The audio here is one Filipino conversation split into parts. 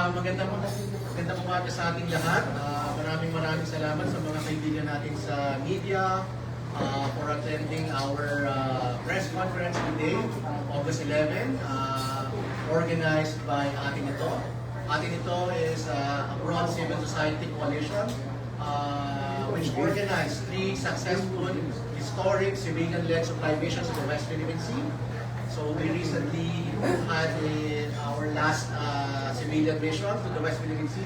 Magandang umaga sa ating lahat. Maraming salamat sa mga kaibigan natin sa media for attending our press conference today, August 11, organized by Atin Ito. Atin Ito is a broad civil society coalition which organized 3 successful historic civilian-led supply missions in the West Philippine Sea. So we recently had our last civilian mission to the West Philippine Sea.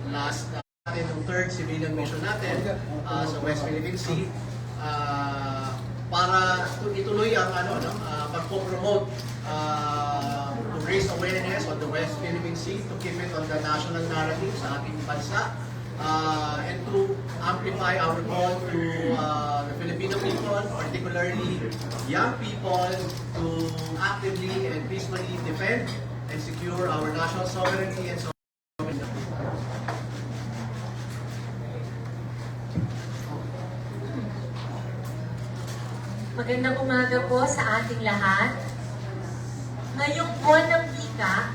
Last natin yung 3rd civilian mission natin sa West Philippine Sea para ituloy ang pagpo-promote to raise awareness on the West Philippine Sea, to keep it on the national narrative sa ating bansa, and to amplify our call to the Filipino people, particularly young people, to actively and peacefully defend and secure our national sovereignty and sovereignty. Magandang umaga po sa ating lahat. Ngayong buwan ng wika,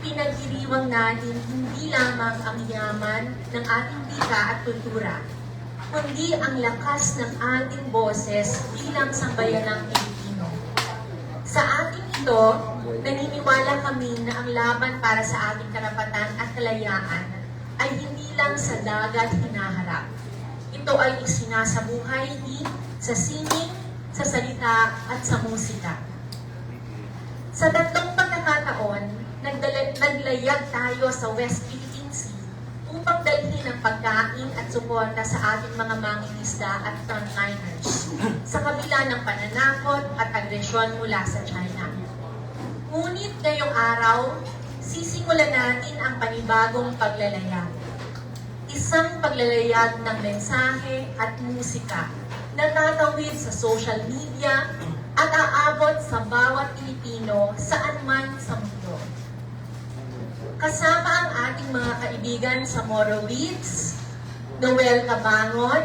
ipinagdiriwang natin hindi lamang ang yaman ng ating wika at kultura, kundi ang lakas ng ating boses bilang sambayanang Pilipino. Sa ating ito, naniniwala kami na ang laban para sa ating karapatan at kalayaan ay hindi lang sa dagat hinaharap. Ito ay isinasabuhay din sa sining, sa salita at sa musika. Sa tatlong pagkakataon, naglayag tayo sa West Philippine Sea upang dalhin ang pagkain at suporta sa ating mga mangingisda at frontliners sa kabila ng pananakot at agresyon mula sa China. Ngunit ngayong araw, sisimulan natin ang panibagong paglalayag. Isang paglalayag ng mensahe at musika na tatawid sa social media at aabot sa bawat Pilipino saan man sa mundo. Kasama ang ating mga kaibigan sa Morowids, Noel Cabangon,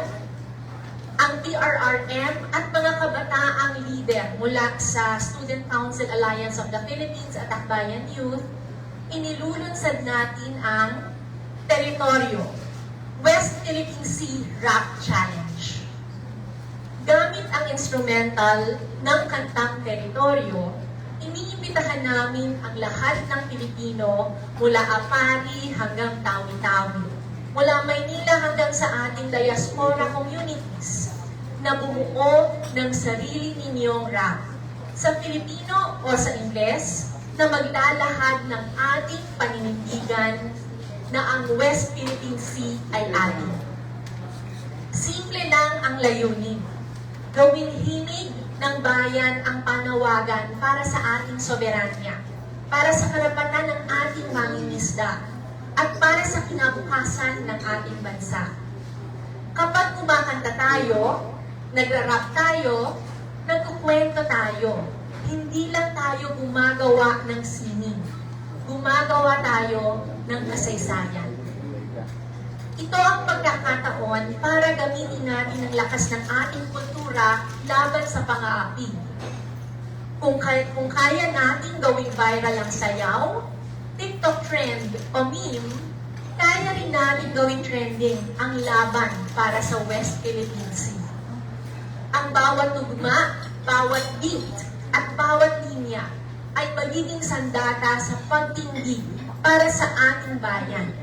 ang PRRM at mga kabataang leader mula sa Student Council Alliance of the Philippines at Akbayan Youth, inilulunsad natin ang Teritoryo, West Philippine Sea Rap Challenge. Gamit ang instrumental ng kantang Teritoryo, iniimbitahan namin ang lahat ng Pilipino mula Apari hanggang Tawi-Tawi, mula Maynila hanggang sa ating diaspora communities, na bumuo ng sarili ninyong rap sa Filipino o sa Ingles, na maglalahad ng ating paninindigan na ang West Philippine Sea ay atin. Simple lang ang layunin. Gawing himig ng bayan ang panawagan para sa ating soberanya, para sa karapatan ng ating mangingisda, at para sa kinabukasan ng ating bansa. Kapag kumakanta tayo, nagra-rap tayo, nagkukwento tayo, hindi lang tayo gumagawa ng sining, gumagawa tayo ng kasaysayan. Ito ang pagkakataon para gamitin natin ang lakas ng ating kultura laban sa pang-aapi. Kung kaya natin gawing viral ang sayaw, TikTok trend o meme, kaya rin natin gawing trending ang laban para sa West Philippine Sea. Ang bawat tugma, bawat beat, at bawat linya ay magiging sandata sa pagtinggi para sa ating bayan.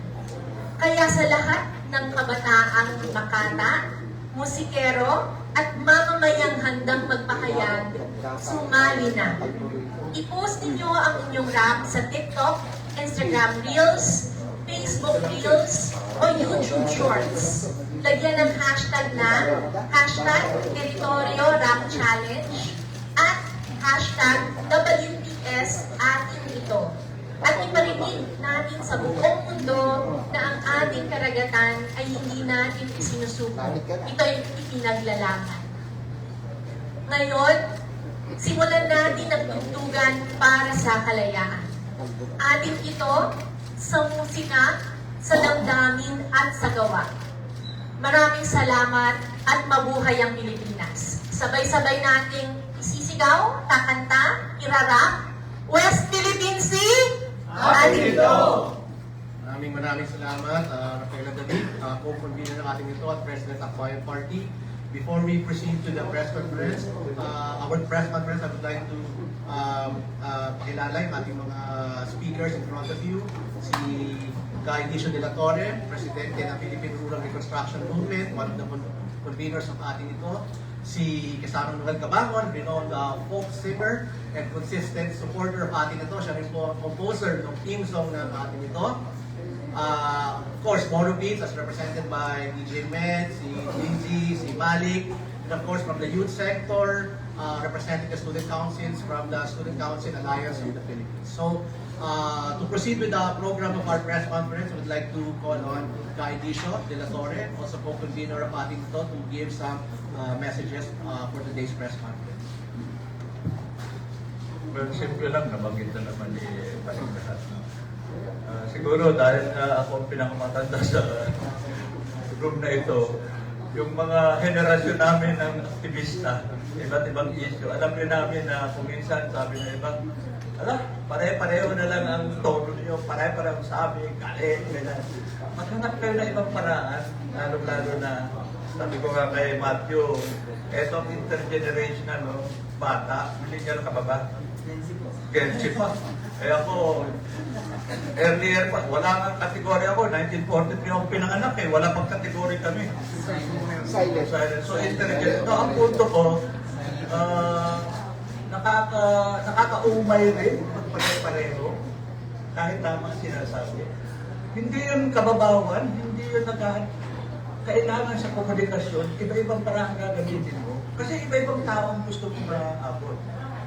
Kaya sa lahat ng kabataang makata, musikero, at mamamayang handang magpahayag, sumali na. I-post ninyo ang inyong rap sa TikTok, Instagram Reels, Facebook Reels, o YouTube Shorts. Lagyan ng hashtag na #Teritoryo Rap Challenge at #WPS Atin Ito. At iparinig natin sa buong mundo na ang ating karagatan ay hindi natin isinusuko. Ito ay ipinaglalaban. Ngayon, simulan natin ang tugtugan para sa kalayaan. Atin ito sa musika, sa damdamin at sa gawa. Maraming salamat at mabuhay ang Pilipinas. Sabay-sabay nating isisigaw, kakanta, irarap, West Philippine Sea! Atin ito! maraming salamat, Rafaela David, co-convener ng ating ito at President ng Bayan Party. Before we proceed to the press conference, I would like to pakilala yung ating mga speakers in front of you. Si Guy Dicio de la Torre, Presidente ng Philippine Rural Reconstruction Movement, one of the conveners ng ating ito. Si Kesarong Noel Cabangon, renowned folk singer and consistent supporter of ating ito. Siya rin po ang composer ng theme song ng ating ito. Of course, Moro Beats as represented by DJ Med, si Lindsay, si Malik, and of course from the youth sector, representing the student councils from the Student Council Alliance of the Philippines. So, to proceed with the program of our press conference, I would like to call on Guy Dicio de la Torre, also co-convener of ating ito, to give some messages for today's press conference. Well, simple lang, nabanggit na naman ni Paring lahat. Siguro dahil ako ang pinakamatanda sa room na ito, yung mga henerasyon namin ng aktivista, iba't ibang issue, alam rin namin na kung minsan sabi ng ibang, pare-pareho na lang ang tono niyo, pare-pareho sabi, galit, gano'n. Maghanap kayo na ibang paraan, lalo-lalo na, sabi ko nga kay Matthew, etong intergenerational bata, millennial ka ba? Gen Z pa. Eh ako, earlier pa, wala nga kategory ako, 1943 ako pinanganak wala pang kategory kami. Silent. So intergenerational. No, ang punto ko, nakakaumay rin pag pare-pareho, kahit tama ang sinasabi. Hindi yun kababawan, hindi yun kailangan sa komunikasyon, iba-ibang parang gagamitin mo. Kasi iba-ibang tao ang gusto mong maabot.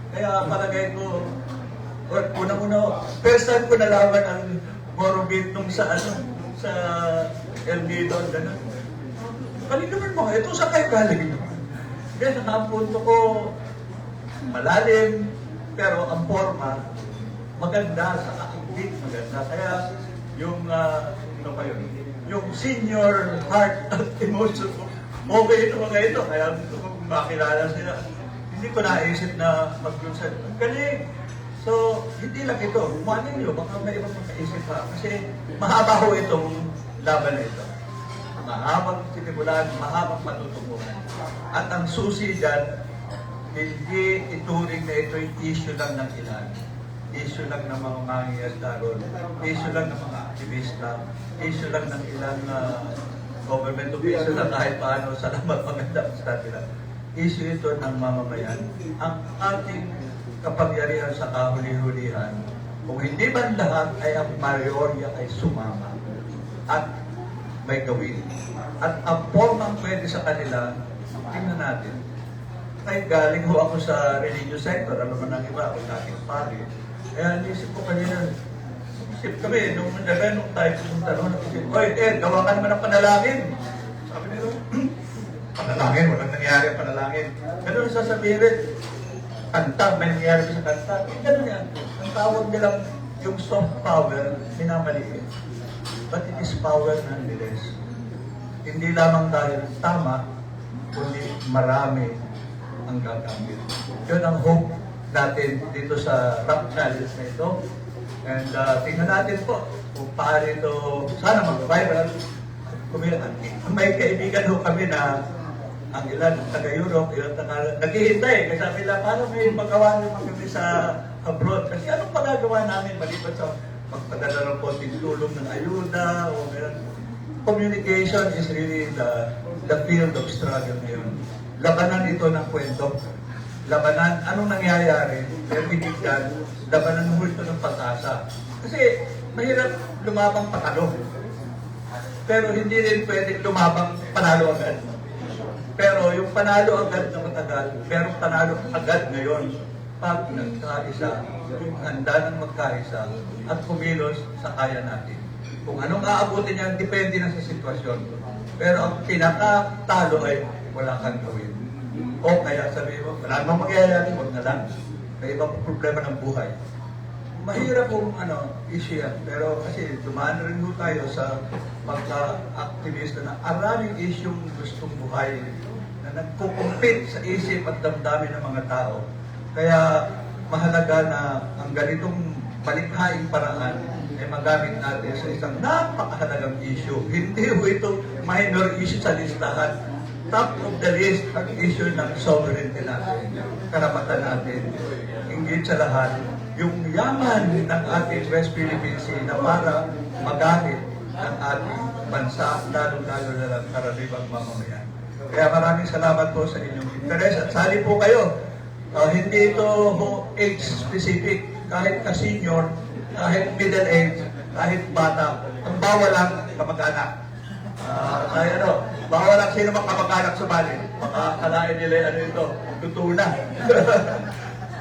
Kaya palagay ko, unang-una, first time ko nalaman ang Morobit nung sa El Nido, gano'n. Palinaman mo, ito sa kayo galing ito. Kaya nakapunto ko, malalim, pero ang forma, maganda, sa kakibig, maganda. Kaya yung, ano pa yun, yung senior heart at emotion ko, okay ito mga ito. Kaya gusto kong makilala sila. Hindi ko naisip na mag-consent. Galing! So, hindi lang ito. Kumanin nyo, baka may ibang makaisip pa. Kasi mahaba ho itong laban na ito. Mahabang sinimulan, mahabang patutunguhan. At ang susi dyan, hindi ituring na ito yung issue lang ng ilan. Issue lang ng mga mangingisdaron, issue lang ng mga aktivista, issue lang ng ilang government official na kahit paano salamat maganda sa nila. Issue ito ng mamamayan. Ang ating kapangyarihan sa kahuli-hulihan, kung hindi man lahat ay ang mayorya ay sumama at may gawin. At ang formang pwede sa kanila, tingnan natin. Kahit galing ho ako sa religious sector, alam mo ng iba, ako dating pari. Kaya nisip ko kanina, isip kami, nung tayo pumunta noon, isip ko, gawa ka naman ng panalangin. Sabi nila, panalangin, walang nangyari ang panalangin. Ganun sasabihin, kanta, may nangyari sa kanta. Ganun yan. Ang tawag nilang yung soft power, minamaliit. But it is power nonetheless. Hindi lamang dahil tama, kundi marami ang gagamit. Yun ang hope natin dito sa rap challenge na ito. And tingnan natin po kung paano ito, sana mag-viral. May kaibigan ho kami na ang ilan taga-Europe, ilan naghihintay. Kasi sabi nila, paano may magawa naman kami sa abroad? Kasi anong magagawa namin maliban sa magpadala ng konting tulong ng ayuda o meron. Communication is really the field of struggle ngayon. Labanan ito ng kwento. Labanan, anong nangyayari? Pero hindi yan, labanan mo ito ng pag-asa. Kasi mahirap lumabang patalo. Pero hindi rin pwede lumabang panalo agad. Pero yung panalo agad na matagal, pero panalo agad ngayon, pag nagkaisa, yung handa ng magkaisa, at kumilos sa kaya natin. Kung anong aabutin niya, depende na sa sitwasyon. Pero ang pinakatalo ay wala kang gawin. O kaya sabihin mo, wala namang magyayari, huwag na lang. May ibang problema ng buhay. Mahirap kung issue yan. Pero kasi dumaan rin mo tayo sa pagka-activista na araming issue gustong buhay na nagkukumpit sa isip at damdamin ng mga tao. Kaya mahalaga na ang ganitong malikhaing paraan ay magamit natin sa isang napakahalagang issue. Hindi ho ito minor issue sa listahan. Top of the list ang issue ng sovereignty natin, karapatan natin. Hingit sa lahat, yung yaman ng ating West Philippine Sea na para magamit ng ating bansa, lalo-lalo na lang karaniwang mamamayan. Kaya maraming salamat po sa inyong interes at sali po kayo. Hindi ito age specific, kahit ka-senior, kahit middle age, kahit bata, ang bawal lang kamag-anak. Kaya bawal lang sino kamag-anak sumali. Makakalain nila ano ito, tutuna.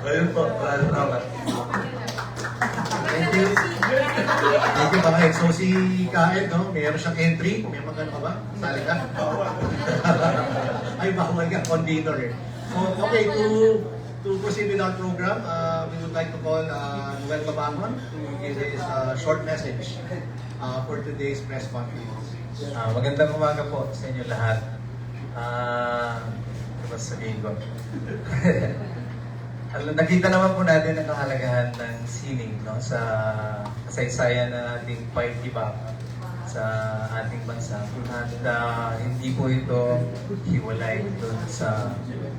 Ayun po, maraming salamat. Thank you. Thank you, mga EXO. Si Kaed, no? Mayroon siyang entry. May magano ka ba? Sali ka? Ay, bawal ka. Convener eh. So, okay, to proceed with our program, we would like to call Noel Cabangon to give his short message for today's press conference. Magandang umaga po sa inyo lahat. Ano ba sabihin ko? Nakita naman po natin ang kahalagahan ng sining, no, sa kasaysayan ng ating pagkibak sa ating bansa. At hindi po ito hiwalay doon sa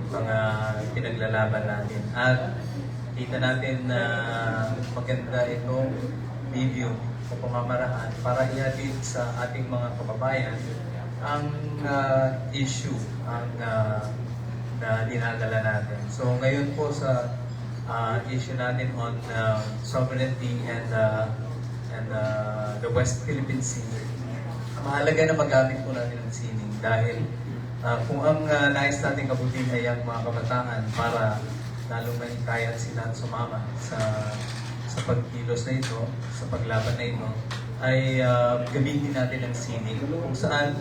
mga pinaglalaban natin. At kita natin na maganda itong video o pamamaraan para ihatid sa ating mga kababayan ang issue, ang na dinadala natin. So ngayon po sa issue natin on sovereignty and the West Philippine Sea, mahalaga na magamit po natin ang sining dahil kung ang nais natin kabutin ay ang mga kabataan para lalong mahikayat sila sumama sa pagkilos na ito, sa paglaban na ito, ay gamitin natin ang sining kung saan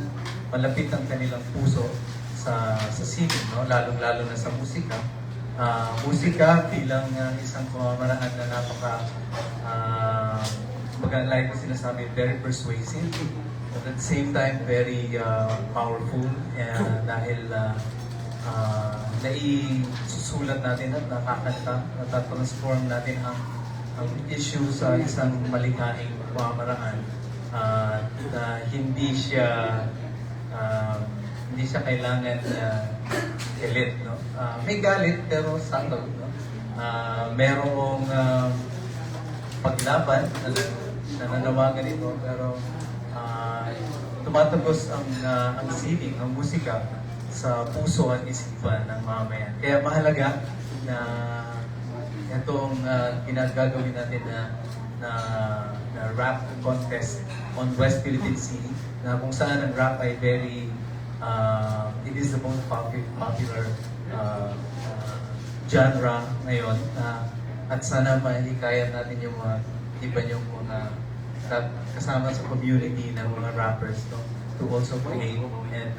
malapit ang kanilang puso sa sining, no? Lalong-lalo na sa musika. Musika bilang isang pamamaraan na like na sinasabi, very persuasive, but at the same time, very powerful dahil naisusulat natin at nakakanta, natatransform natin ang issue sa isang malikhaing pamamaraan na hindi siya kailangan galit, no? May galit pero subtle, no? Merong paglaban na nananawagan ito pero tumatagos ang sining, ang musika sa puso at isipan ng mamayan. Kaya mahalaga na itong ginagagawin natin na rap contest on West Philippine Sea, na kung saan ang rap ay very it is the most popular genre ngayon, at sana mahikayat natin yung mga iba yung mga kasama sa community ng mga rappers, no, to also play and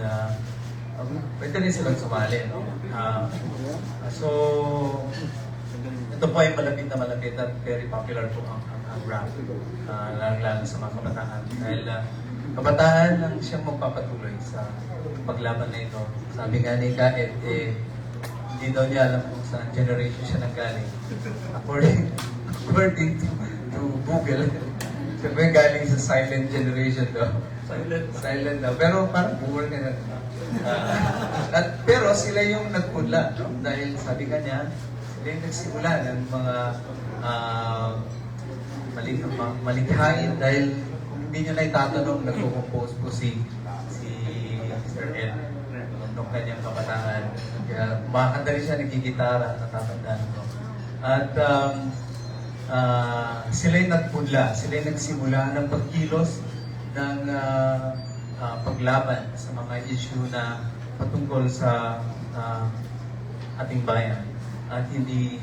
pwede rin silang sumali, no? So ito po ay malapit at very popular po ang rap, lalo sa mga kabataan dahil kabataan lang siyang magpapatuloy sa paglaban na ito. Sabi nga ni Kaed, hindi daw niya alam kung saan generation siya nanggaling. According to Google, sabi galing sa silent generation daw. Silent daw. Pero parang boomer ka na. Pero sila yung nagpudla, no? Dahil sabi ka niya, sila yung nagsimula ng mga malikhain dahil hindi nyo na itatanong, nagpo-compose po si Sir Ed nung kanyang kabataan. Kaya kumakanta rin siya, nagigitara, natatandaan ko. At sila yung nagpudla, sila yung nagsimula ng pagkilos ng paglaban sa mga issue na patungkol sa ating bayan. At hindi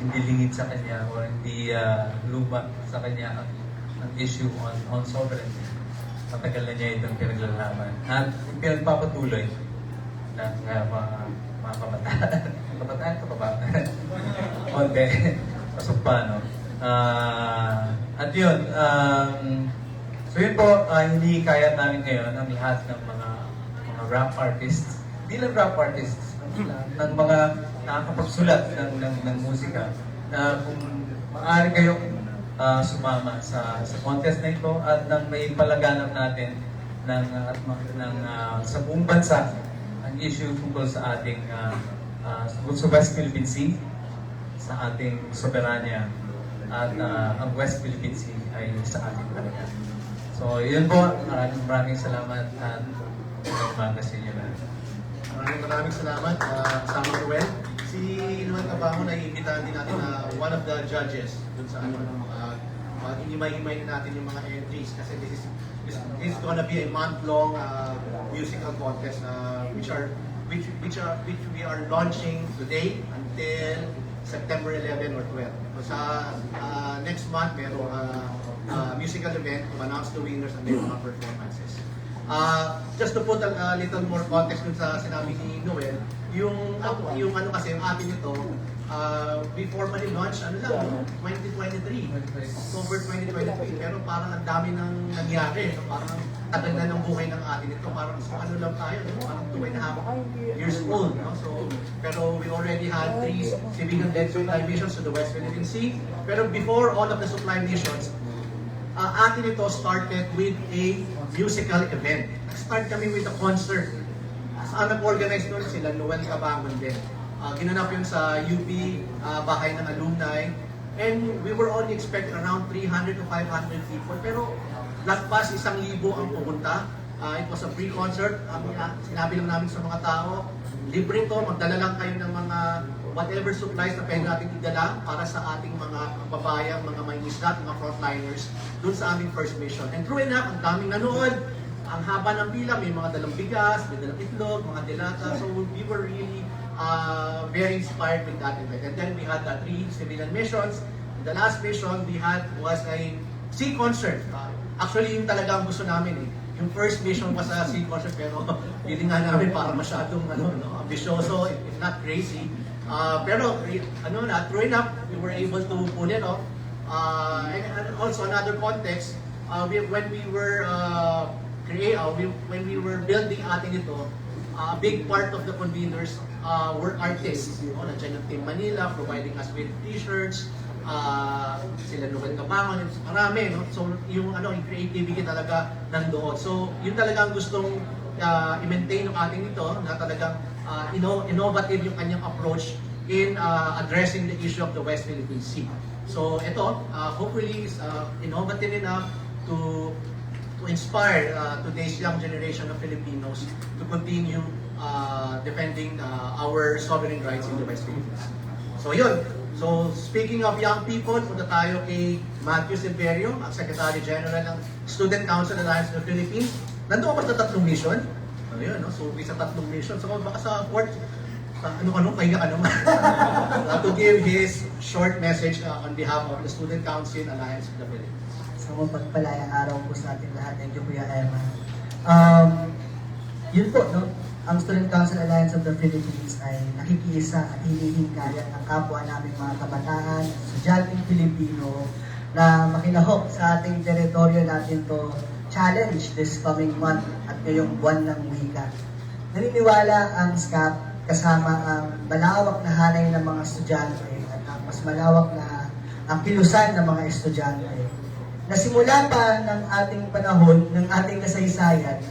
lingid sa kanya o hindi luma sa kanya ang issue on sovereignty. Matagal na niya itong pinaglalaban. At pinagpapatuloy ng mga kabataan. Kabataan ka pa ba? Okay. Pasok pa, no? At yun, so yun po, hindi kaya namin ngayon ang lahat ng mga rap artists, hindi lang rap artists, ng mga nakakapagsulat ng musika na kung maaari kayong sumama sa contest na ito at nang may palaganap natin sa buong bansa ang issue tungkol sa ating tungkol sa West Philippine Sea, sa ating soberanya at ang West Philippine Sea ay sa ating talaga. So yun po, maraming salamat at umaga sa inyo lahat. Maraming salamat, kasama Noel. Si Noel Cabangon ay imbitahan din natin na one of the judges dun sa inimay-himay na natin yung mga entries kasi this is gonna be a month-long musical contest which we are launching today until September 11 or 12. So sa next month, merong musical event to announce the winners and their mga performances. Just to put a little more context dun sa sinabi ni Noel, yung kasi yung atin ito, we formally launched 2023, October 2023, pero parang ang dami nang nangyari, no? Parang tagal na ng buhay ng atin ito, parang lang tayo, no? Parang 2.5 years old, no? So, pero we already had 3 civilian-led supply missions to the West Philippine Sea, pero before all of the supply missions, atin ito started with a musical event. Start kami with a concert. Ang nag-organize nun sila, Noel Cabangon din. Ginanap yun sa UP, bahay ng alumni. And we were only expecting around 300 to 500 people. Pero lagpas 1,000 ang pumunta. It was a free concert. Sinabi lang namin sa mga tao, libre to, magdala lang kayo ng mga whatever supplies na pwede natin idala para sa ating mga kababayang, mga mangisda, mga frontliners dun sa aming first mission. And true enough, ang daming nanood, ang haba ng pila, may mga dalang bigas, may dalang itlog, mga delata. So we were really very inspired with that event. And then we had 3 civilian missions. The last mission we had was a sea concert. Actually, yung talaga ang gusto namin eh. Yung first mission was a sea concert, pero feeling nga namin para masyadong ambisyoso, if not crazy. Pero true enough, we were able to pull it off. And also another context, when we were building atin ito, a big part of the conveners were artists. Nandiyan yung Team Manila providing us with t-shirts, sila Noel Cabangon, marami, no? So yung creativity talaga nandoon. So yun talaga ang gustong i-maintain ng ating ito, na talagang innovative yung kanyang approach in addressing the issue of the West Philippine Sea. So ito, hopefully is innovative enough to inspire today's young generation of Filipinos to continue defending our sovereign rights in the West Philippines. So yun. So speaking of young people, punta tayo kay Matthew Silverio, ang Secretary General ng Student Council Alliance of the Philippines. Nandoon pa sa 3 mission. Ayun, no? So isa 3 mission. So baka sa 4th, kaya ka naman. To give his short message on behalf of the Student Council Alliance of the Philippines. So, mapagpalayang araw po sa ating lahat. Thank you, Kuya Emma. Yun po, no? Ang Student Council Alliance of the Philippines ay nakikiisa at hinihingkayan ang kapwa naming mga kabataan, estudyanteng Pilipino na makilahok sa ating teritoryo natin to challenge this coming month at ngayong buwan ng wika. Naniniwala ang SCAP kasama ang malawak na hanay ng mga estudyante at ang mas malawak na ang kilusan ng mga estudyante. Nasimula pa ng ating panahon, ng ating kasaysayan,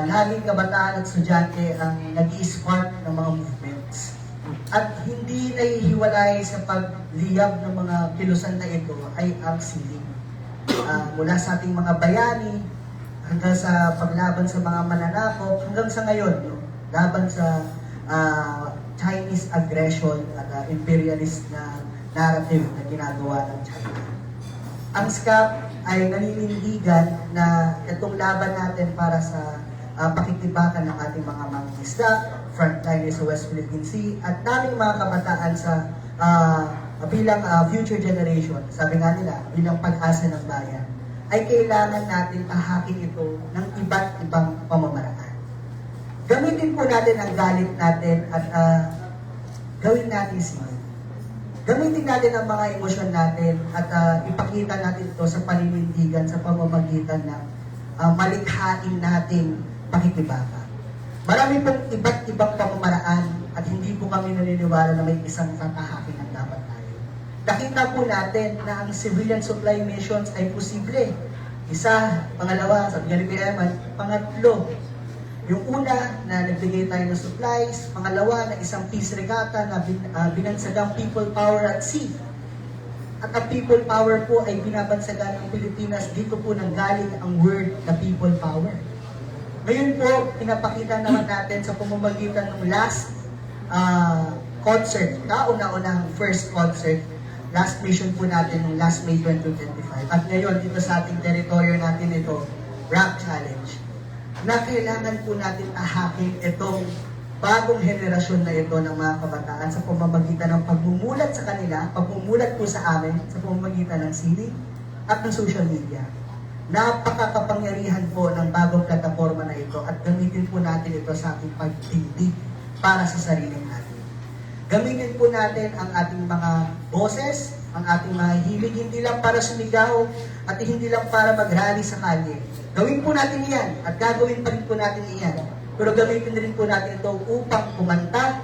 laging kabataan at estudyante ang nag-i-spark ng mga movements. At hindi nahihiwalay sa pagliyab ng mga kilusan na ito ay ang siling. Mula sa ating mga bayani, hanggang sa paglaban sa mga mananakop, hanggang sa ngayon, no? Laban sa Chinese aggression at imperialist na narrative na ginagawa ng China. Ang SCAP ay naninindigan na itong laban natin para sa pakiktibakan ng ating mga mangingisda, frontliners sa West Philippine Sea, at naming mga kabataan sa bilang future generation, sabi nga nila, bilang pag-asa ng bayan, ay kailangan natin tahakin ito ng iba't ibang pamamaraan. Gamitin po natin ang galit natin at gawin natin siya. Gamitin natin ang mga emosyon natin at ipakita natin ito sa paninindigan sa pamamagitan ng malikhain nating pakikibaka. Marami pong iba't ibang pamamaraan at hindi po kami naniniwala na may isang tatahakin ang dapat tayo. nakita po natin na ang civilian supply missions ay posible. Isa, pangalawa, sabi nga ni Kuya Eman, pangatlo, yung una na nagbigay tayo ng supplies, pangalawa na isang peace regatta na binansagang people power at sea. At ang people power po ay binabansagan ng Pilipinas, dito po nanggaling ang word na people power. Ngayon po, pinapakita naman natin sa pamamagitan ng last concert, kauna-unang first concert, last mission po natin ng last May 2025. At ngayon, dito sa ating teritoryo natin ito, Rap Challenge, na kailangan po natin ahakin itong bagong henerasyon na ito ng mga kabataan sa pamamagitan ng pagmumulat sa kanila, pagmumulat po sa amin sa pamamagitan ng sining at ng social media. Napakakapangyarihan po ng bagong plataforma na ito at gamitin po natin ito sa ating pagtindig para sa sarili natin. Gamitin po natin ang ating mga boses, ang ating mga hilig, hindi lang para sumigaw at hindi lang para mag-rally sa kalye. Gawin po natin iyan at gagawin pa rin po natin iyan. Pero gamitin rin po natin ito upang kumanta,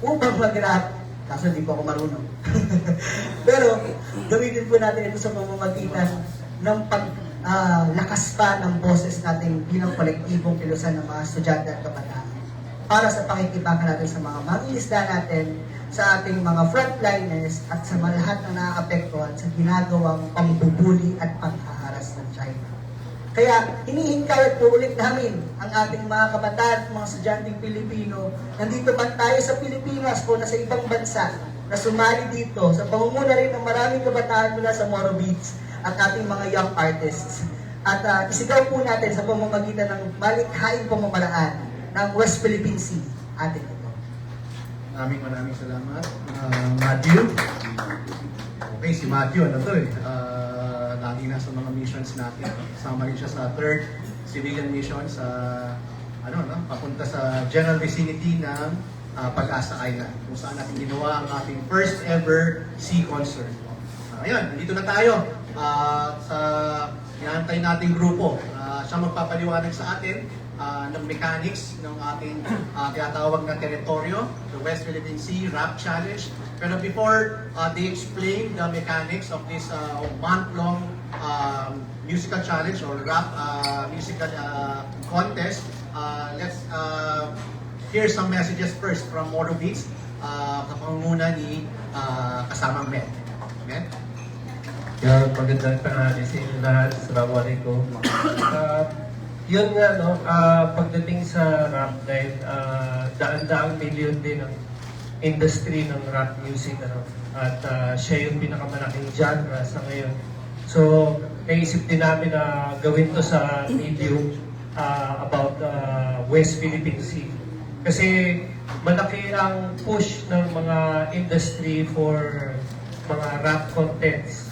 upang mag-rap. Kaso hindi po ako marunong. Pero gamitin po natin ito sa pamamagitan ng lakas pa ng boses natin bilang kolektibong kilusan ng mga estudyante at kabataan. Para sa pakikibangan natin sa mga mangingisda natin, sa ating mga frontliners at sa mga lahat na naaapektuhan sa ginagawang pambubuli at panghaharas ng China. Kaya hinihingkayat po ulit namin ang ating mga kabataan at mga estudyanteng Pilipino. Nandito man tayo sa Pilipinas o nasa ibang bansa na sumali dito sa pamumuna rin ng maraming kabataan mula sa Moro Beach at ating mga young artists. At isigaw po natin sa pamamagitan ng malikhaing pamamaraan ng West Philippine Sea. Atin ito. Maraming salamat. Matthew. Okay, si Matthew, ano to eh. Lagi na sa mga missions natin. Kasama rin siya sa 3rd civilian mission sa papunta sa general vicinity ng Pag-asa Island, kung saan natin ginawa ang ating first ever sea concert. Ayun, nandito na tayo sa hinahantay nating grupo. Siya magpapaliwanag sa atin ng mechanics ng ating tinatawag na teritoryo, the West Philippine Sea Rap Challenge. Pero before they explain the mechanics of this month-long musical challenge or rap musical contest, let's hear some messages first from Moro Beats, kapangunguna ni kasamang Med. Med? Magandang tanghali sa inyo lahat. Assalamualaikum. Yun nga, no, pagdating sa rap dahil daan-daang milyon din ang industry ng rap music, ano, at siya yung pinakamalaking genre sa ngayon. So, naisip din namin na gawin to sa medium about West Philippine Sea. Kasi malaki ang push ng mga industry for mga rap contents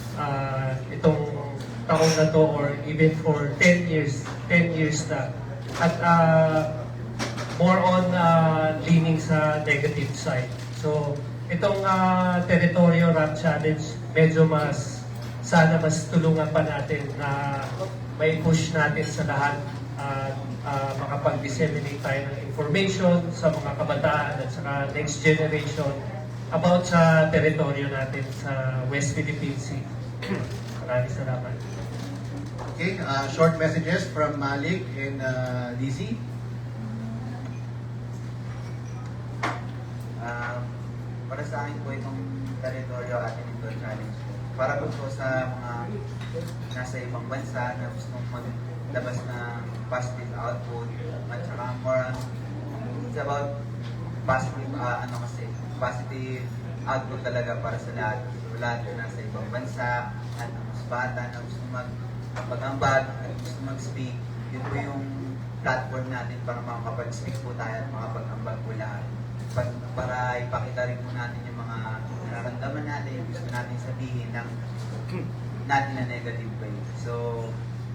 itong taon na to or even for 10 years na. At more on leaning sa negative side. So, itong Territorio Rap Challenge, medyo sana mas tulungan pa natin na may push natin sa lahat makapag-disseminate tayo ng information sa mga kabataan at saka next generation about sa teritoryo natin sa West Philippine Sea. Maraming salamat. Okay, short messages from Malik and Lizzie. Para sa akin po itong teritoryo atin ito challenge po. Para po sa mga nasa ibang bansa na gustong maglabas ng positive output at saka more it's about positive positive output talaga para sa lahat. Lahat na nasa ibang bansa at mas bata na gusto mag-ambag at gusto mag-speak. Yun po yung platform natin para makapag-speak po tayo at makapag-ambag po lahat. Para ipakita rin po natin yung mga nararamdaman natin, yung gusto natin sabihin ng natin na negative way. So,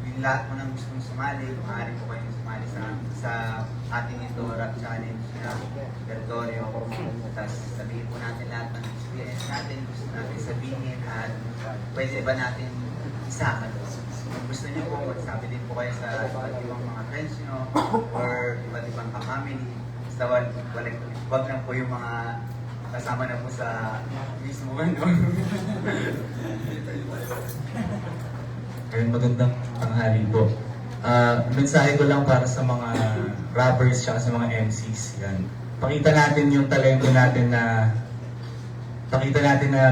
yung lahat po nang gustong sumali, maaari po kayong sumali sa ating ito rap challenge na teritoryo. Tapos sabihin po natin lahat ng experience natin, gusto natin sabihin at pwede ba natin isahan. Kung gusto niyo po, magsabi din po kayo sa iba't ibang mga friends nyo or iba't ibang ka-family. Basta wag lang po yung mga kasama na po sa mismo ano. Ayun, magandang tanghali po. Mensahe ko lang para sa mga rappers at sa mga MCs. Yan. Pakita natin yung talento natin na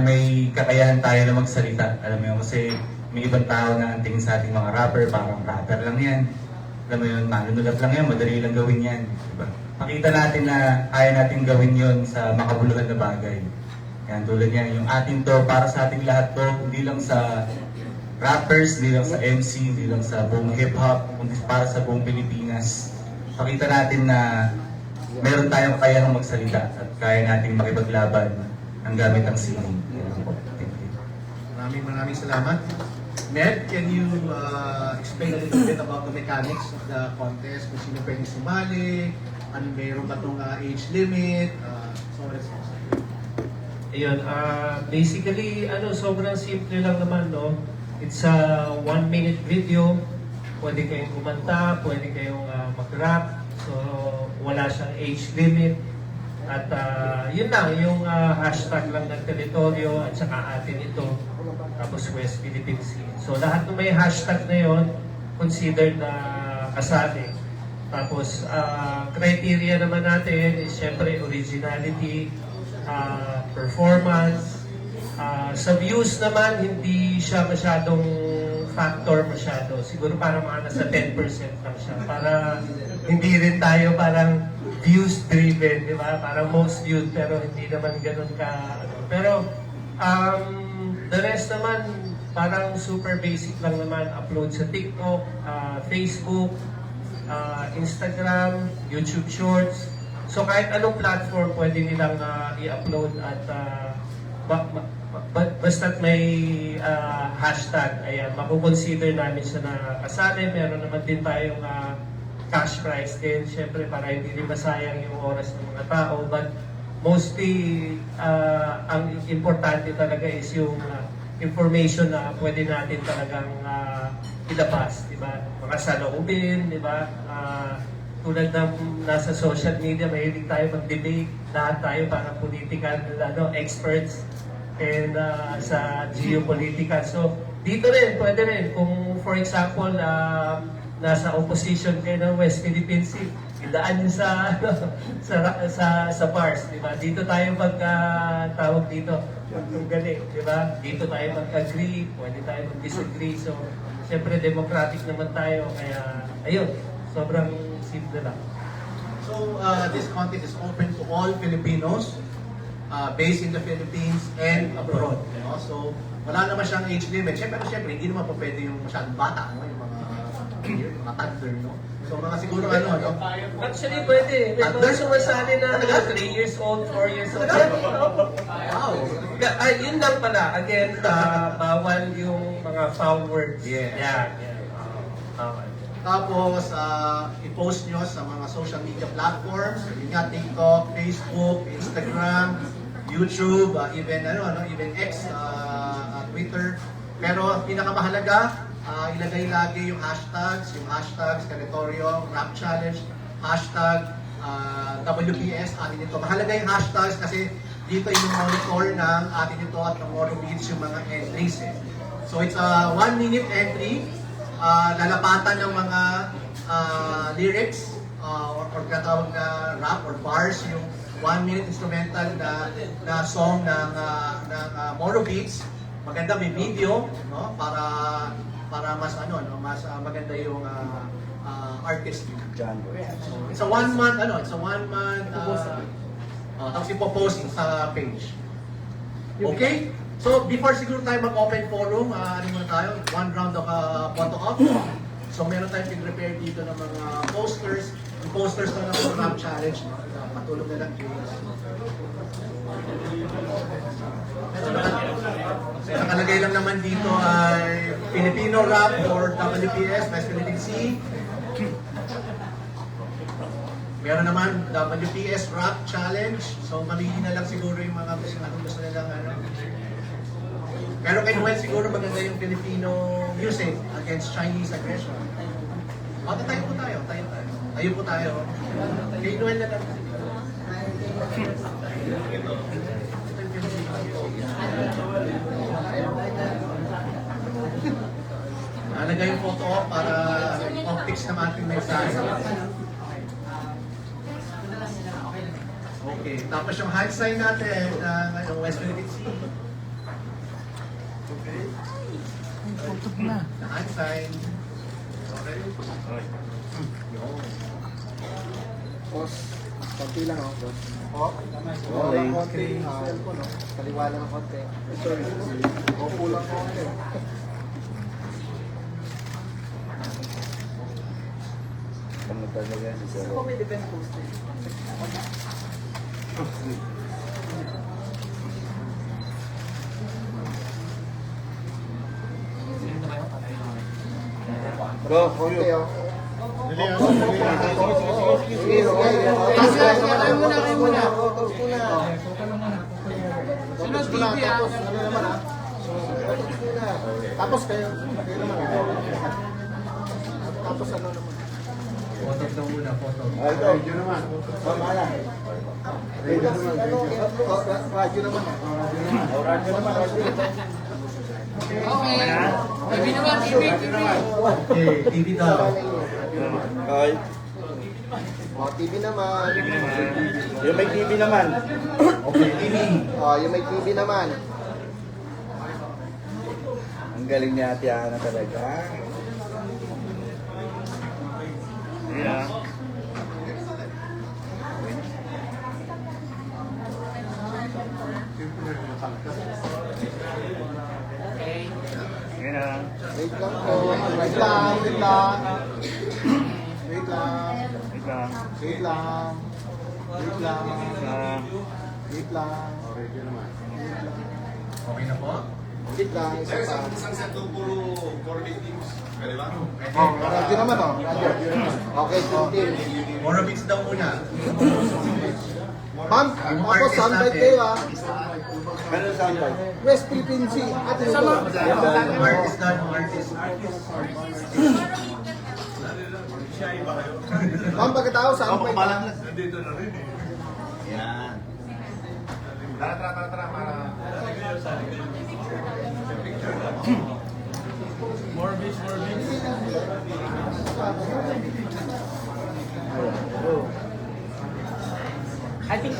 may kakayahan tayo na magsalita. Alam mo yun, kasi may ibang tao na ang tingin sa ating mga rapper, parang rapper lang yan. Alam mo yun, manunulat lang yan, madali lang gawin yan. Diba? Pakita natin na kaya natin gawin yun sa makabuluhan na bagay. Yan, tulad yan, yung ating to, para sa ating lahat to, hindi lang sa rappers, hindi lang sa MC, hindi lang sa buong hip-hop, kundi para sa buong Pilipinas. Pakita natin na meron tayong kakayahang magsalita at kaya nating makipaglaban ng gamit ang sining. Thank you. Maraming salamat. Ned, can you explain a little bit about the mechanics of the contest? Kung sino pwede sumali, ano meron ba itong age limit, so on and so forth. Ayun, basically, sobrang simple lang naman, no? It's a 1-minute video. Pwede kayong kumanta, pwede kayong mag-rap. So, wala siyang age limit. At yun lang, yung hashtag lang ng teritoryo at saka atin ito. Tapos West Philippine Sea. So, lahat ng may hashtag na yun, considered na kasali. Tapos, criteria naman natin is syempre originality, performance. Sa views naman, hindi siya masyadong factor masyado. Siguro parang mga nasa 10% lang siya. Para hindi rin tayo parang views driven, di ba? Parang most viewed, pero hindi naman ganun ka. Pero the rest naman, parang super basic lang naman. Upload sa TikTok, Facebook, Instagram, YouTube Shorts. So kahit anong platform pwede nilang i-upload at basta't may hashtag, ayan, makukonsider namin siya na kasali. Meron naman din tayong cash prize din, syempre para hindi rin masayang yung oras ng mga tao. But mostly, ang importante talaga is yung information na pwede natin talagang ilabas, di ba? Mga saloobin, di ba? Tulad ng nasa social media, mahilig tayo mag-debate, lahat tayo parang political experts and sa geopolitical. So, dito rin, pwede rin. Kung, for example, nasa opposition kayo ng West Philippine Sea, idaan nyo sa bars, di ba? Dito tayo tawag dito, galing, di ba? Dito tayo mag-agree, pwede tayo mag-disagree. So, siyempre, democratic naman tayo. Kaya, ayun, sobrang simple lang. So, this contest is open to all Filipinos based in the Philippines and abroad. You know? So, wala naman siyang age limit. Siyempre, hindi naman po pwede yung masyadong bata, no? Yung mga toddler, no? So, mga siguro no? Actually, pwede. May mga sumasali na 3 years old, 4 years old. Wow! Yun lang pala. Again, bawal yung mga foul words. Yes. Yeah. Okay. Tapos, i-post nyo sa mga social media platforms. Yun nga, TikTok, Facebook, Instagram, YouTube, even X, Twitter. Pero pinakamahalaga, ilagay lagi yung hashtags, Territorio, Rap Challenge, hashtag WPS, atin ito. Mahalaga yung hashtags kasi dito yung monitor ng atin ito at ng Moro Beats yung mga entries. So it's a 1-minute entry. Lalapatan ng mga lyrics or tinatawag na rap or bars, yung 1-minute instrumental na song ng Moro Beats. Maganda, may video, no, para mas mas maganda yung artist. So it's a 1 month tapos ipopost sa page. Okay? So, before siguro tayo mag-open forum, muna tayo, 1 round of photo op. So, meron tayong prepare dito ng mga posters. Yung posters na ng Rap Challenge, patulog na lang nakalagay lang naman dito ay Filipino Rap or WPS, West Philippine Sea. Meron naman WPS Rap Challenge. So, mamili na lang siguro yung mga gusto nilang Pero kay Noel siguro maganda yung Filipino music against Chinese aggression. Tayo po tayo. Tayo po tayo. Kay Noel na lang. Nalagay yung photo op para optics ng ating mensahe. Okay, tapos yung hand sign natin ng West Philippine Sea. Okay. The hand sign. Okay. Boss, konti lang ako, boss. Okay. Konti, cellphone, no? Kaliwa lang ng konti. Sorry. Opo lang konti. Ano talaga si Sir? Ako may defense poster. Go, konti oh. Tapos kayo naman. Tapos ano naman? Photo daw muna, photo. Ay, ito. Radyo naman. Mamala. Radyo naman. Radyo naman. Okay, TV daw. Okay. O, TV naman. Yung may TV naman. Okay, TV. O, yung may TV naman. Ang galing ni Ate Ana talaga. Yeah. Wait lang po. Wait lang. Wait lang. Wait lang. Wait lang. Wait lang. Wait lang. Okay na po? Wait lang. Isa pa. Isang set ng puro 4 teams. Pwede ba? Oh, radyo naman oh. Radyo. Okay, team. More beats daw muna. Ma'am, Yung ako artist soundbite natin. kayo ah. Ano soundbite? West Philippine Sea. At ito. Yung artist na, yung artist. Ma'am, pagkatao soundbite. Nandito na rin eh. Yan. Tara. More beats. I think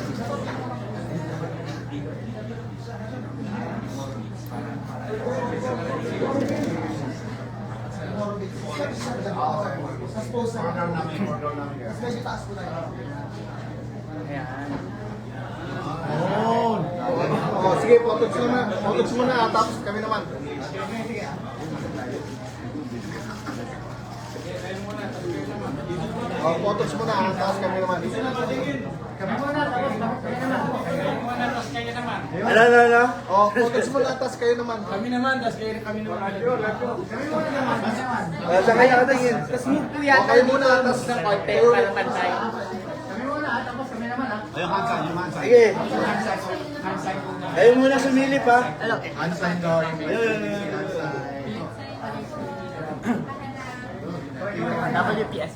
Oh, sige, photos naman. Photos muna ah, tapos kami naman. Oh, photos muna ah, tapos kami naman. Ano? Oh, photos muna tapos kayo naman. Kami naman, tapos kami naman. Saan kayo nakatingin? Oh, kayo muna, tapos kayo naman tayo. Sige. Kayo muna sumilip ha. Hand sign daw yung WPS.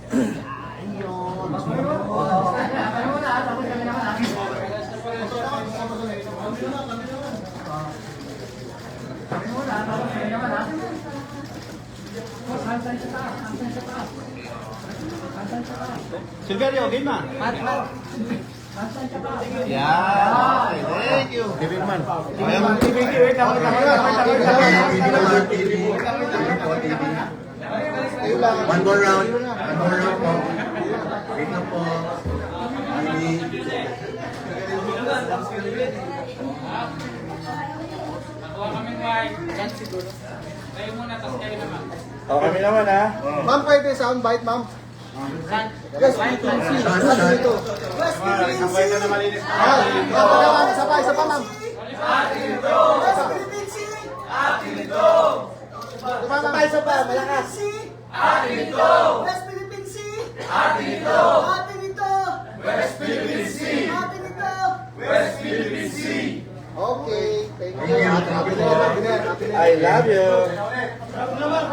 Silverio, game na. Yeah. Thank you. David Man. Wait lang. One more round po. Wait lang po. Oh, kami naman ha. Ma'am, pwede soundbite, ma'am. West Philippine Sea. Sabi dito. West Philippine Sea. Isa pa, ma'am. West Philippine Sea. Isa pa, malakas. West Philippine Sea. West Philippine Sea. Okay, thank you. I love you. Rap naman.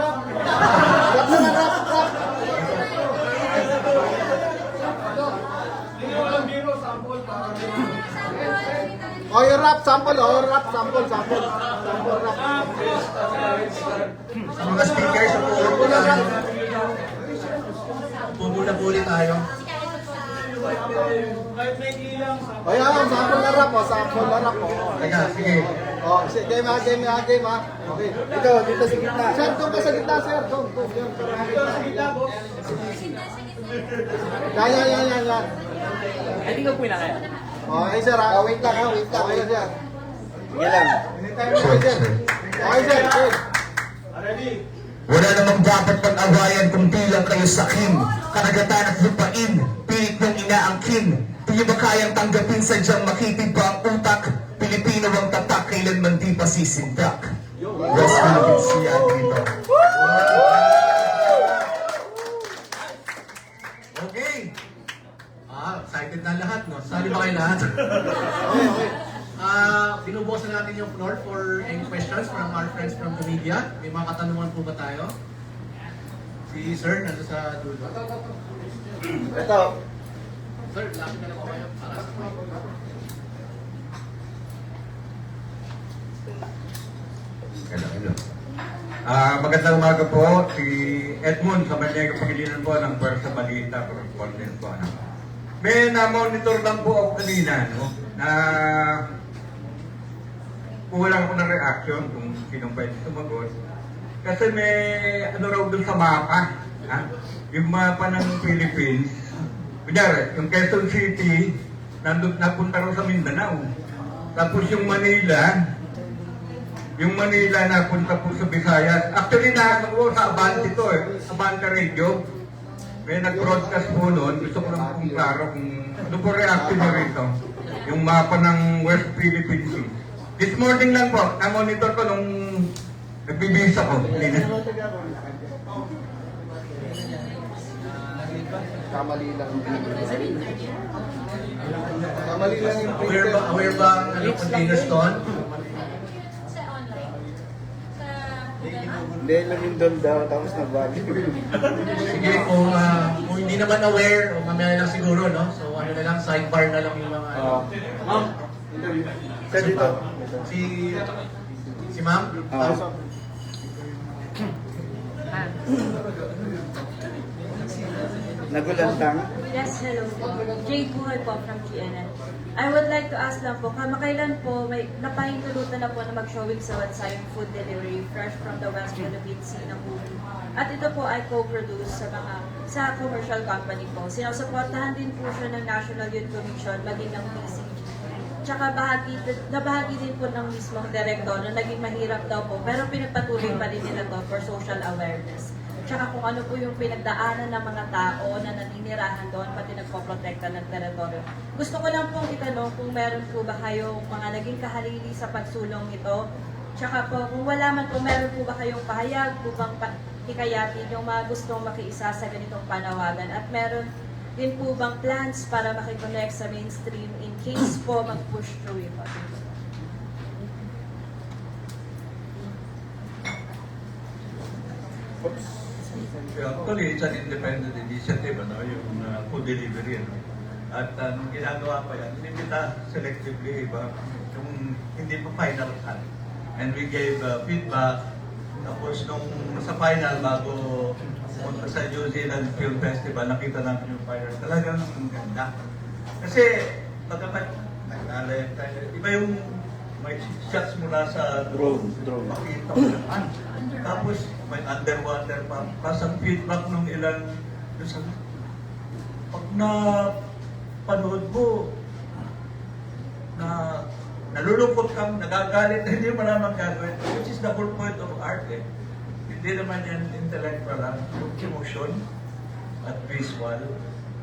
rap, sample, oh, rap, sample, sample. Sample, rap. Sa mga speakers, Pumula po ulit tayo. O yan, sample na rap, oh, sample na rap, oh. Teka, sige. Oh, game ha, game ha, game ha. Okay. Dito sa gitna. Sir, doon ka sa gitna, sir. Doon. Yan, para makita sa gitna. Yan. Hindi ko pwede kaya. Okay, sir, ha? Wait lang, ha? Wait lang. Okay, sir. Sige lang. Okay, sir. Okay, sir. Okay. Wala namang dapat pag-awayan kung bilang kayo sa akin. Karagatan at lupain, pilit ng inaangkin. Di ba kayang tanggapin sadyang makitiba ang utak? Pilipino ang tatak, kailanman di pa sisindak. Rest in peace, si Agrito. Okay. Excited na lahat, no? Sali ba kayo lahat? Okay. Binubukasan natin yung floor for any questions from our friends from the media. May mga katanungan po ba tayo? Si Sir, nasa sa dulo. Ito. Sir, lapit na lang po kayo para sa mic. Hello. Magandang umaga po. Si Edmund sa Maniega Pangilinan po ng Pwersa Balita correspondent po. May na-monitor lang po ako kanina, no? Na kulang ako ng reaction kung sinong pwede sumagot. Kasi may ano raw dun sa mapa, ha? Yung mapa ng Philippines. Kunyari, yung Quezon City, napunta raw sa Mindanao. Tapos yung Manila napunta po sa Visayas. Actually, nakakita ko sa Abante to Abante Radio. May nag-broadcast po noon. Gusto ko lang kung klaro kung ano po reaction nyo rito. Yung mapa ng West Philippine Sea. This morning lang po, na-monitor ko nung nagbibisa ko. Kamali lang. Kamali lang yung Aware ba ang container stone? Hindi lang yung doon daw, tapos nagbagi. Sige, kung hindi naman aware, o mamaya lang siguro, no? So ano na lang, sidebar na lang yung mga ano. Ma'am? Sir, dito. Si ma'am? Nagulantang. Yes, hello po. Jade Buhay po from GNN. I would like to ask lang po, kamakailan po may napahintulutan na po na mag-showing sa Watsa yung food delivery fresh from the West Philippine Sea na movie. At ito po ay co-produce sa commercial company po. Sinusuportahan din po siya ng National Youth Commission, maging ng PCG. Tsaka nabahagi din po ng mismong direktor na naging mahirap daw po, pero pinagpatuloy pa rin nila to for social awareness. Tsaka kung ano po yung pinagdaanan ng mga tao na naninirahan doon, pati nagpoprotekta ng teritoryo. Gusto ko lang pong itanong kung meron po ba kayong mga naging kahalili sa pagsulong ito. Tsaka po, kung wala man po, meron po ba kayong pahayag po bang hikayatin yung mga gustong makiisa sa ganitong panawagan? At meron din po bang plans para makiconnect sa mainstream in case po mag-push through ito? Actually, it's an independent initiative, yung food delivery. At nung ginagawa ko yan, inimita selectively iba yung hindi pa final cut. And we gave feedback. Tapos nung sa final, bago pumunta sa New Zealand Film Festival, nakita namin yung fire. Talagang ang ganda. Kasi, pagkapat, nag-alay tayo. Iba yung may shots mula sa drone. Makita ko naman. Tapos, may underwater pa. Kasang feedback nung ilan. Pag napanood mo, na nalulungkot kang, nagagalit, hindi mo naman gagawin. Which is the whole point of art. Hindi naman yan intellectual lang. Yung emotion at visual.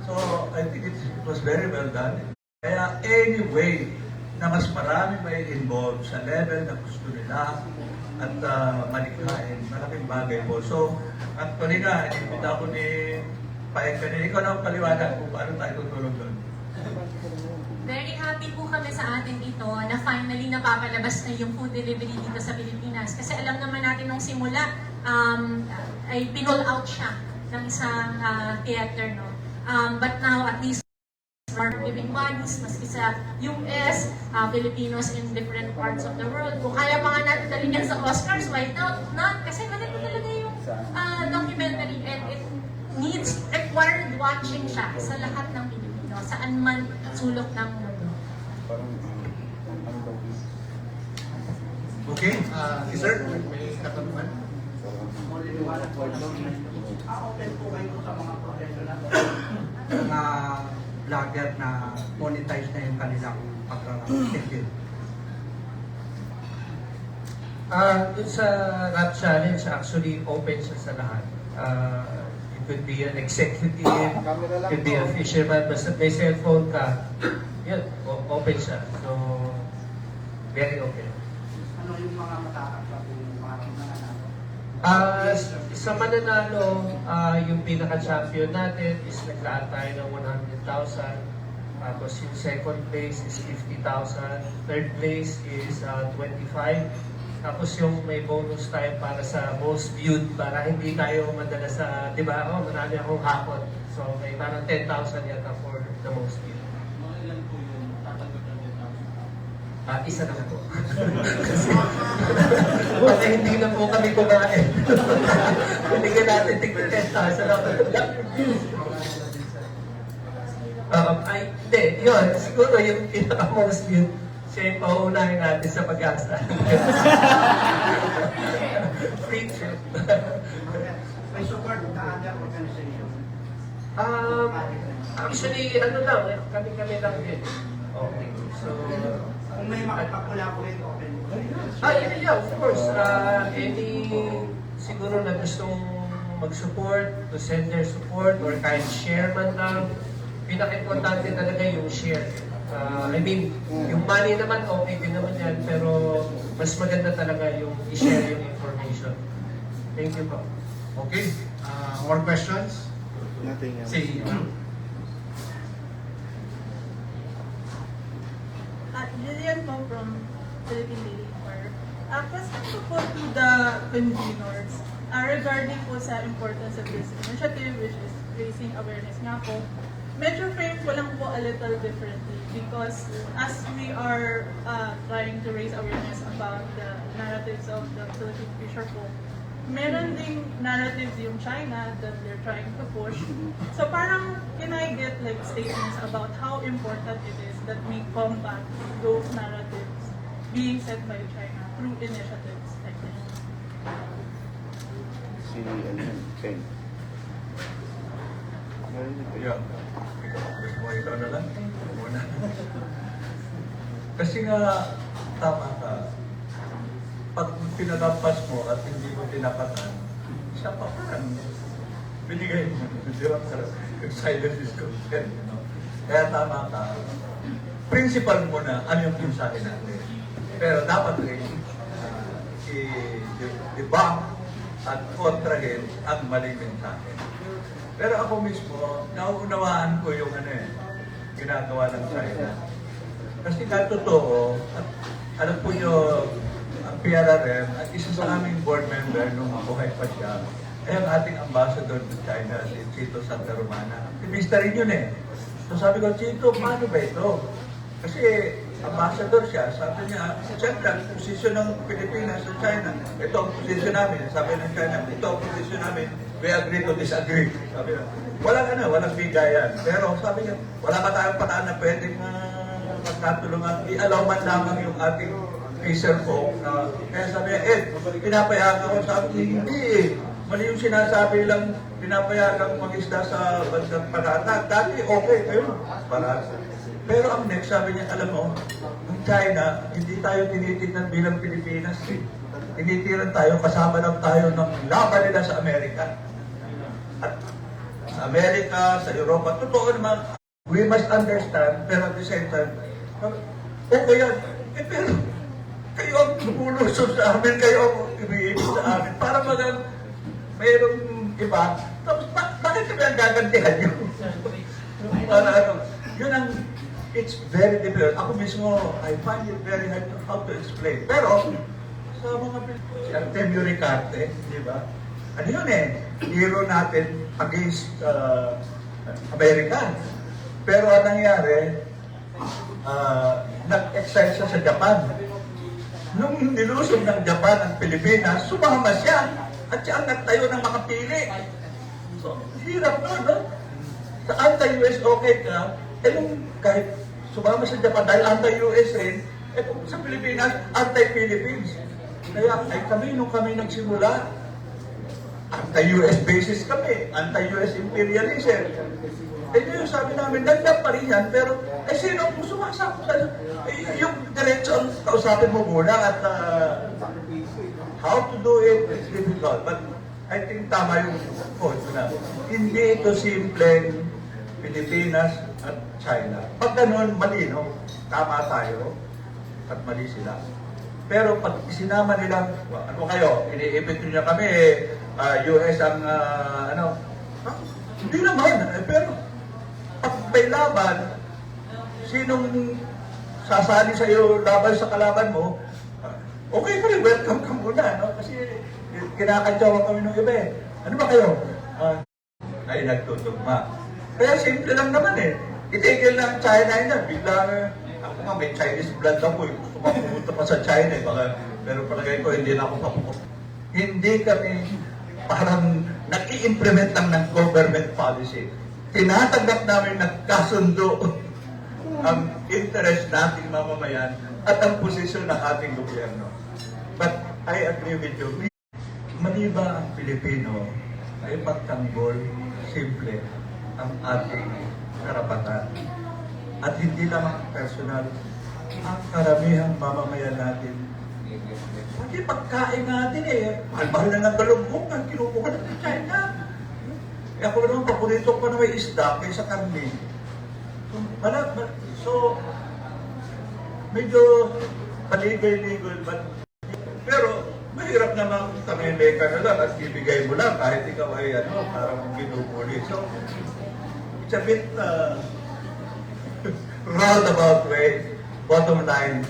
So, I think it was very well done. Kaya anyway, na mas marami may involved sa level na gusto nila at malikhain. Malaking bagay po. So, actually nga, inimita ako ni Paeng kanina. Ikaw na ang paliwanag kung paano tayo tutulong doon. Very happy po kami sa atin dito na finally napapalabas na yung food delivery dito sa Pilipinas. Kasi alam naman natin nung simula, ay pinull out siya ng isang theater, no? But now, at least smart living bodies, maski sa US, Filipinos in different parts of the world. Kung kaya pa nga natin dalhin yan sa Oscars, why not? Kasi maganda talaga yung documentary and it required watching siya sa lahat ng Pilipino, saan man sulok ng mundo. Okay, sir, may katanungan? Mga vlogger na monetize na yung kanilang pag-rap. Dun sa rap challenge, actually open siya sa lahat. It could be an executive, it could be a fisherman, basta may cellphone ka, yun, open siya. So, very open. Ano yung mga matatakap yung mga mananalo? Sa mananalo, yung pinaka-champion natin is naglaan tayo ng 100,000. Tapos yung second place is 50,000. Third place is 25. Tapos yung may bonus tayo para sa most viewed, para hindi tayo madala sa, di ba, marami akong hakot. So may parang 10,000 yata for the most viewed. Isa na po. Kasi hindi na po kami kumain. Binigyan natin tignan 10,000 lang. Hindi, yun. Siguro yung pinaka-most viewed, siya yung pauunahin natin sa pag-asa. Free trip. May support na other organization. Actually, ano lang, kami-kami lang din. Okay. So, Kung may makapag-collaborate, open. yeah, of course. Any siguro na gustong mag-support, to send their support, or kahit share man lang, pinaka-importante talaga yung share. I mean, yung money naman, okay din naman yan, pero mas maganda talaga yung i-share yung information. Thank you po. Okay, more questions? Nothing else. Si Lillian po from Philippine Daily Inquirer. Question ko po to the conveners regarding po sa importance of this initiative, which is raising awareness nga po. Medyo frame ko lang po a little differently because as we are trying to raise awareness about the narratives of the Philippine fisher folk, meron ding narratives yung China that they're trying to push. So parang, can I get like statements about how important it is that we combat those narratives being set by China through initiatives like this? Ken. Yeah. Gusto mo ikaw na lang? Muna. Kasi nga, tama ka. Pag pinatampas mo at hindi mo tinapatan, siya pa parang binigay mo. Di ba? Yung silence is consent. You know? Kaya tama ka. Principal mo na ano yung mensahe natin. Pero dapat rin i-debunk at kontrahin ang maling mensahe. Pero ako mismo, nauunawaan ko yung ginagawa ng China. Kasi totoo, at alam po nyo, ang PRRM, at isa sa aming board member nung mabuhay pa siya, ay ang ating ambassador to China, si Chito Santa Romana. Aktivista rin yun eh. So sabi ko, Chito, paano ba ito? Kasi ambassador siya, sabi niya, siyempre, ang posisyon ng Pilipinas sa China, ito ang posisyon namin. Sabi ng China, ito ang posisyon namin, we agree to disagree. Sabi niya, walang bigayan. Pero sabi niya, wala pa tayong pataan na pwedeng magkatulungan. I-allow man lamang yung ating fisher folk. Kaya sabi niya, pinapayagan ko. Sabi niya, hindi eh. Mali yung sinasabi lang, pinapayagan mag-isda sa bansang Parata. Dati, okay, ayun, Parata. Pero ang next, sabi niya, alam mo, ang China, hindi tayo tinitignan bilang Pilipinas. Tinitiran tayo, kasama lang tayo ng laban nila sa Amerika. At sa Amerika, sa Europa, totoo naman, we must understand, pero at the same time, okay yan, pero kayo ang lumulusog sa amin, kayo ang umiibig sa amin, para mayroong iba, tapos bakit kami ang gagantihan nyo? Para yun ang, it's very difficult. Ako mismo, I find it very hard how to explain. Pero, sa mga Pilipino, si Artemio Ricarte, di ba? Ano yun hero natin against America. Pero ang nangyari, nag-exile siya sa Japan. Nung nilusog ng Japan ang Pilipinas, sumama siya. At siya ang nagtayo ng mga pili. So, hirap na, no? Sa anti-US okay ka, nung kahit sumama sa Japan dahil anti-US rin, kung sa Pilipinas, anti-Philippines. Kaya nung kami nagsimula, anti-US basis kami, anti-US imperialism. Yung sabi namin, dagdag pa rin yan, pero sino kung sumasako sa yung diretsyon, kausapin mo muna at how to do it is difficult. But I think tama yung point na hindi ito simpleng Pilipinas at China. Pag ganun, malino, tama tayo at mali sila. Pero pag isinama nila, ano kayo, iniipit nyo niya kami, US ang hindi naman, pero pag may laban, sinong sasali sa iyo laban sa kalaban mo, okay pa rin, welcome ka muna, no? Kasi kinakantsawa kami ng iba eh. Ano ba kayo? Ay nagtutugma. Kaya simple lang naman eh. Itigil ng China yun, bigla ako nga may Chinese blood ako eh. Gusto mapupunta pa sa China eh. Pero palagay ko hindi na ako papupunta. Hindi kami parang nag-i-implement lang ng government policy. Tinatanggap namin nagkasundo ang interest nating mamamayan at ang posisyon ng ating gobyerno. But I agree with you. Mali ba ang Pilipino ay pagtanggol simple ang ating karapatan? At hindi lamang personal, ang karamihang mamamayan natin. Pati pagkain natin eh, mahal-mahal na ng galunggong ang kinukuha ng China. Eh ako naman, paborito ko na may isda kaysa karne. So, medyo paligay-ligol, pero mahirap naman tamimay ka na lang at bibigay mo lang kahit ikaw ay parang binubuli. So, it's a bit roundabout way. Bottom line,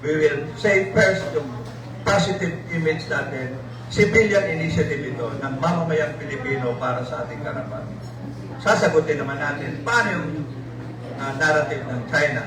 we will say first yung positive image natin, civilian initiative ito ng mamamayang Pilipino para sa ating karapatan. Sasagutin naman natin paano yung narrative ng China